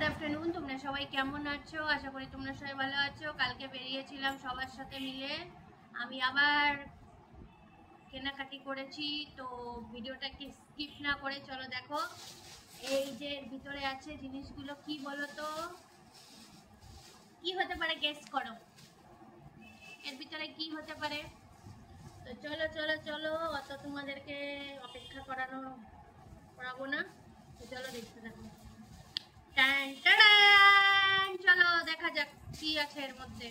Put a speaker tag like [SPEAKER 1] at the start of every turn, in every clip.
[SPEAKER 1] Good afternoon. তোমরা সবাই কেমন আছো? আশা করি তোমরা সবাই ভালো আছো। কালকে বেরিয়েছিলাম সবার সাথে মিলে, আমি আবার কেনাকাটি করেছি, তো ভিডিওটাকে স্কিপ না করে চলো দেখো। এই যে ভিতরে আছে জিনিসগুলো, কি বলো তো, কি হতে পারে? গেস করো এর ভিতরে কি হতে পারে। তো চলো চলো চলো, অত তোমাদেরকে অপেক্ষা করাবো না, তো চলো দেখতে থাকো। টান টান, চলো দেখা যাক কি আছে এর মধ্যে।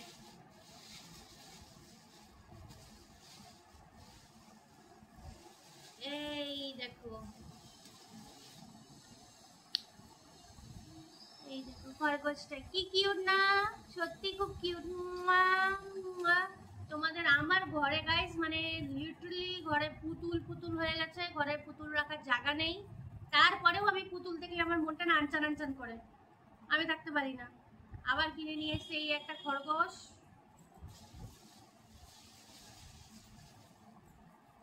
[SPEAKER 1] এই দেখো, এই দেখো খরগোশটা কি কিউট না, সত্যি খুব কিউট। তোমাদের আমার ঘরে গাইস, মানে লিটারালি ঘরে পুতুল পুতুল হয়ে গেছে, ঘরে পুতুল রাখার জায়গা নেই। তারপরেও আমি পুতুল থেকে আমার মনটা না আনচান আনচান করে, আমি থাকতে পারি না। আবার কিনে নিয়ে এসে এই একটা খরগোশ,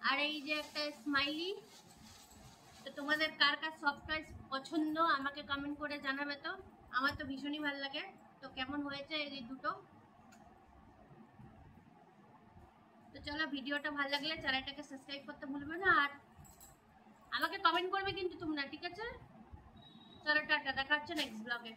[SPEAKER 1] আর এই যে একটা স্মাইলি। তো তোমাদের কার কার সফট টয়েস পছন্দ আমাকে কমেন্ট করে জানাবে। তো আমার তো ভীষণই ভালো লাগে। তো কেমন হয়েছে এই দুটো? তো চলো, ভিডিওটা ভালো লাগলে চ্যানেলটাকে সাবস্ক্রাইব করতে ভুলবে না, আর আমাকে কমেন্ট করবে কিন্তু তোমরা, ঠিক আছে? চলো টাটা, দেখা হচ্ছে নেক্সট ব্লগে।